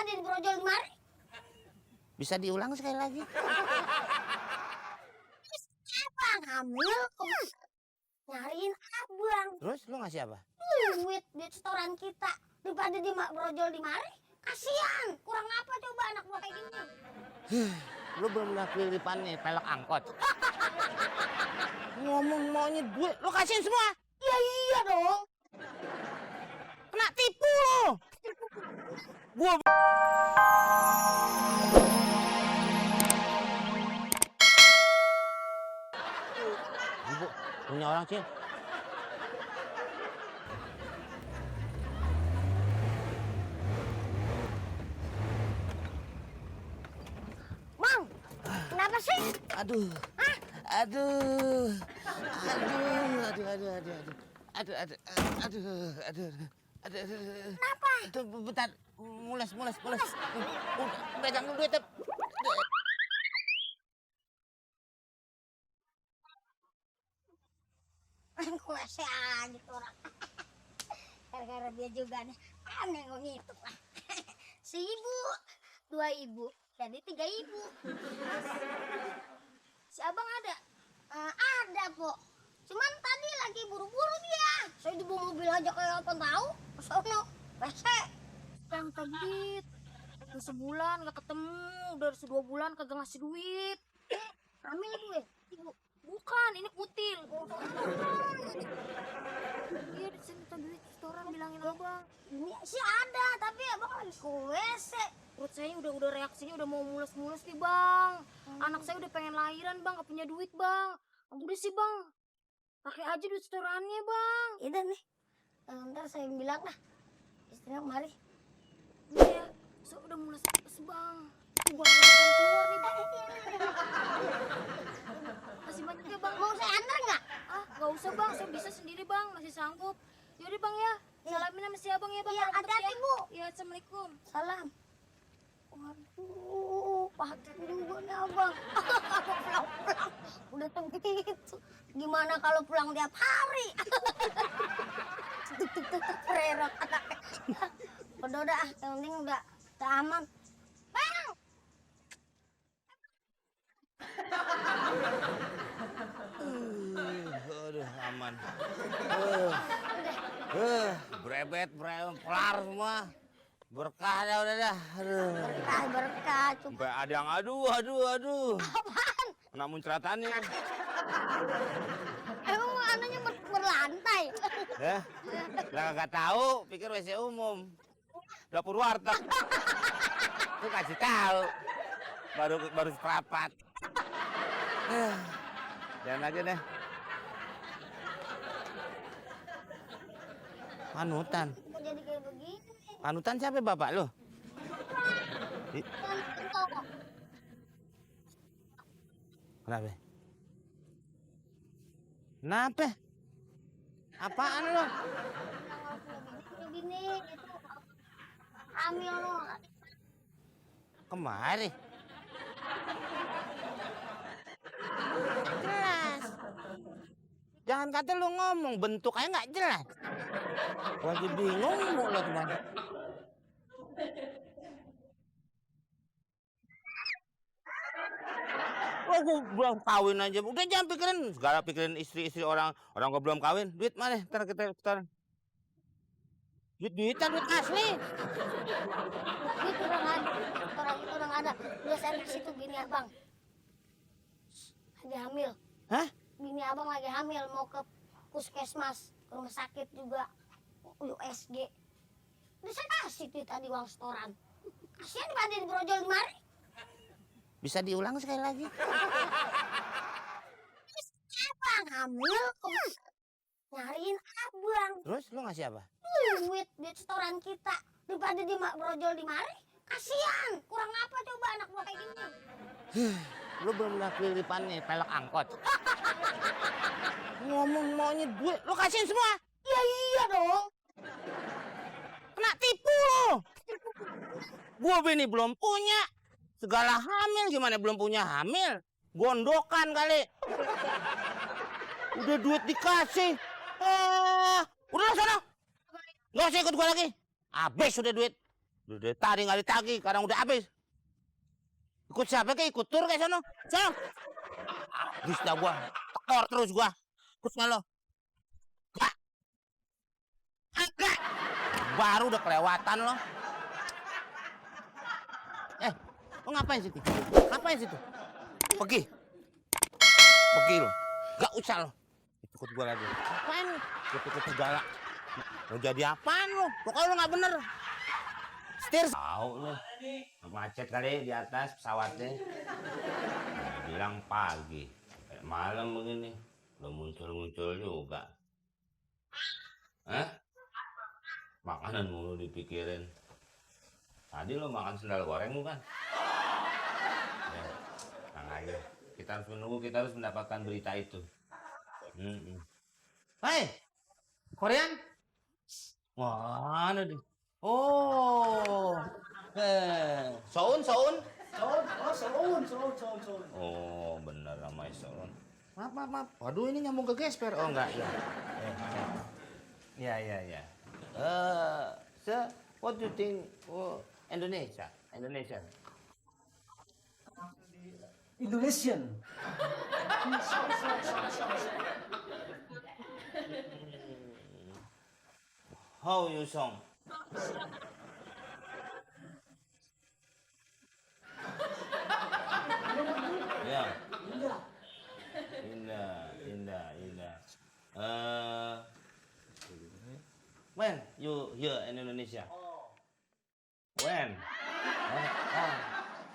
pada dibrojol di mari. Bisa diulang sekali lagi? Abang hamil kok nyariin abang. Terus lu ngasih apa? Duit setoran kita daripada di brojol di mari. Kasihan, kurang apa coba anak gua kayak gini. Lu belum lihat kelilipannya pelek angkot. Ngomong maunya duit, lu kasihin semua. Ya iya dong. Kena tipu lu. Gua Ibu, punya orang sih. Bang, kenapa sih? Aduh. Hah? Aduh. Aduh. Kenapa? Tuh, bentar. Mules. Udah, pegang dulu duit. Gue sih aja tuh orang. Gara-gara dia juga nih aneh kok ngitung lah. Si ibu, 2 ibu, jadi 3 ibu. Si abang ada? Ada kok. Cuman tadi lagi buru-buru dia. Saya di bawah mobil aja kayak apa tahu? Sono, rese. Yang terbit udah sebulan gak ketemu, udah 2 bulan kagak ngasih duit. Hamil gue, ibu. Bukan, ini kutil. Iya, di sini minta duit setoran, bilangin abang. Ini sih ada, tapi abang lagi ke WC. Perut saya udah reaksinya udah mau mulus-mulus nih bang. Anak saya udah pengen lahiran bang, gak punya duit bang. Udah sih bang, pakai aja duit setorannya bang. Iya nih, ntar saya bilang lah. Istrinya kemari. Iya, saya udah mulus bang. Uang udah keluar nih bang. Masih banyak ya bang. Mau saya antar nggak? Ah, gak usah bang, saya bisa sendiri bang, masih sanggup. Yaudah bang ya, salamin sama si abang ya bang. Iya, kalau ketemu hati-hati, ya. Bu. Iya, assalamualaikum. Salam. Waduh, pakai juga nih abang. Pulang-pulang. Udah begitu. Gimana kalau pulang tiap hari? Tuk pererok anaknya. Udah, yang penting udah aman. Bang! Aduh, aman. Brebet, pelar semua. Berkah dah udah dah. Aduh. Berkah, cukup. Sampai ada yang aduh. Apaan? Kena muncratannya. Emang anaknya berlantai? Ya, lah kagak tahu, pikir WC umum. Dapur warteg. Itu kasih tahu. Baru seprapat. Jangan aja deh. Panutan. Kok jadi kayak begini? Panutan siapa bapak lo? Kan tahu kok. Kenapa? Kenapa? Apaan lo? Kayak gini, gitu. Hamil lo. Kemari. Jelas. Jangan kata lu ngomong, bentuknya nggak jelas. Gua jadi bingung mau lihat mana. Oh, gua belum kawin aja. Udah jangan pikirin, segala pikirin istri orang gua belum kawin. Duit mana? Ntar kita sekarang. Duit asli. Duit udah nggak ada. Orang itu udah nggak ada. Dia servis itu gini abang. Lagi hamil. Hah? Bini abang lagi hamil mau ke puskesmas, ke rumah sakit juga, USG. Udah saya kasih tuh tadi uang setoran. Kasihan pada dibrojol di mari. Bisa diulang sekali lagi? Abang hamil kok nyariin abang. Terus lu ngasih apa? Duit setoran kita daripada di brojol di mari. Kasihan, kurang apa coba anak gua kayak gini. Lu belum lihat kelilipannya pelek angkot. Ngomong maunya duit, lu kasihin semua. Ya iya dong. Kena tipu lu. Gua bini belum punya. Segala hamil gimana belum punya hamil? Gondokan kali. Udah duit dikasih. Udah sana. Nggak usah ikut gua lagi. Habis udah duit. Udah dari tadi nggak ditagih, sekarang udah habis. Ikut siapa ke? Ikut tur kayak sono. Sono. Habis dah gua. Tekor terus gua. Ikut nggak lo? Gak. Enggak. Baru udah kelewatan lo. Lo ngapain situ? Ngapain situ? Pergi. Pergi lo. Gak usah lo. Ikut gua lagi. Apaan lo? Ikut segala. Mau jadi apaan lo? Pokoknya lo nggak bener. Setir. Tahu lo. Macet kali di atas pesawatnya. Bilang pagi. Kayak malam begini. Belum muncul-muncul juga. Hah? Makanan mulu dipikirin. Tadi lo makan sendal goreng bukan? Ya, tenang aja. Kita harus menunggu, kita harus mendapatkan berita itu. Hai, Korean? Mana nih? Oh, Soun. Oh, bener ramai Soun. Maaf. Waduh, ini nyambung ke gesper. Oh, enggak, ya. Ya. Sir, what do you think? Oh, Indonesia. Indonesian. How you song? Ya. Indah. When you here in Indonesia? When?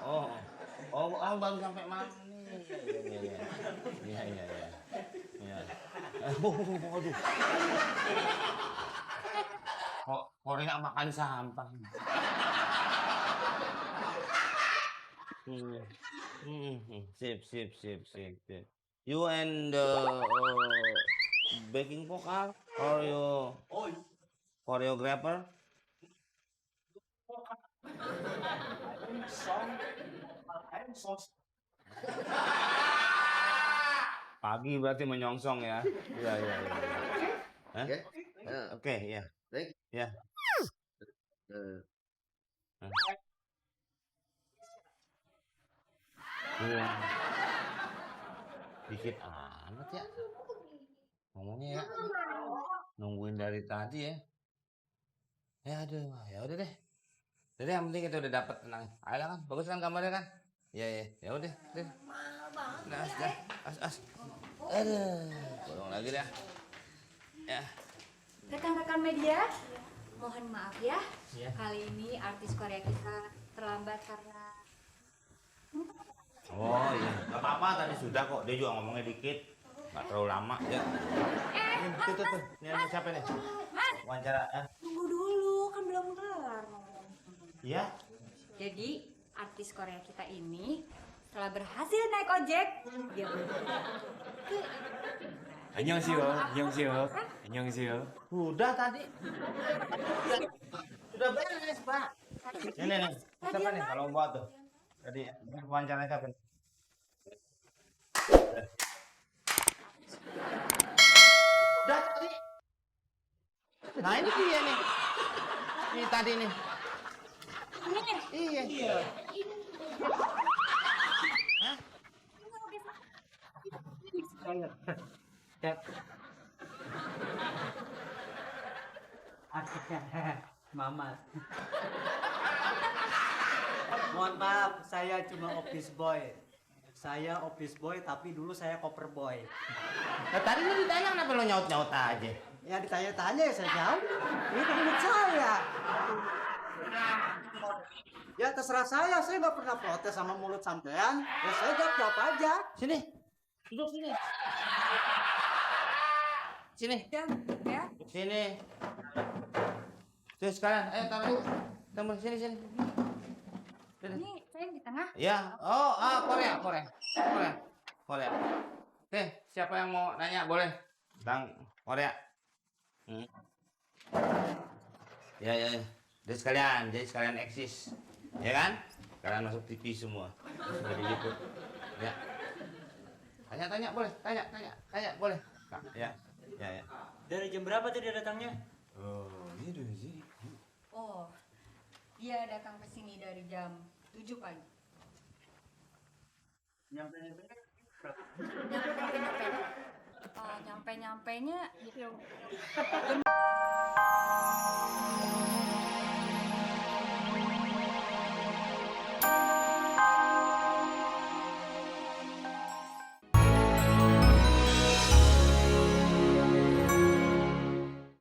Oh, baru sampai mana nih? Iya. Aduh. Kok Korea makan sampah? Sip. You and the backing vocal or you choreographer? Pagi berarti menyongsong ya. Iya. Hah? Oke, ya. Ya. Dikit amat ya. Ngomongnya ya. Nungguin dari tadi ya. Aduh, ya udah deh. Jadi yang penting kita udah dapat tenang. Ayo kan, bagus kan gambarnya kan? Ya udah. Mahal banget. Nah, as. Aduh, bolong lagi dah. Ya. Rekan-rekan media, mohon maaf ya. Kali ini artis Korea kita terlambat karena Oh iya, nggak apa-apa tadi sudah kok. Dia juga ngomongnya dikit, nggak terlalu lama ya. Tuh. Ini siapa nih? Wawancara. tunggu dulu, kan belum kelar. Iya. Jadi artis Korea kita ini setelah berhasil naik ojek, dia 안녕하세요. Udah tadi. Sudah beres, Pak. Ini. Siapa nih kalau buat tuh? Tadi wawancara siapa nih? Udah tadi. Nah ini dia nih. Ini tadi nih. Iya. Hah? Mama. Mohon maaf, saya cuma office boy. Saya office boy, tapi dulu saya koper boy. Nah, tadi lu ditanya kenapa lo nyaut-nyaut aja? Ya ditanya-tanya ya saya jawab. Ini kan mulut saya. Ya terserah saya nggak pernah protes sama mulut sampean. Ya saya jawab aja. Sini. Duduk sini. Sini. ya. Sini. Terus sekarang, ayo tamu sini. Ini saya di tengah. Ya, Korea. Oke, siapa yang mau nanya boleh? Tentang Korea. Ya. Jadi sekalian eksis, ya kan? Kalian masuk TV semua. Jadi gitu. Ya. Tanya boleh. Tanya boleh. Ya. Dari jam berapa tadi datangnya? Oh, Dia datang ke sini dari jam 7 pagi. Nyampe-nyampe. Nyampe-nyampenya jam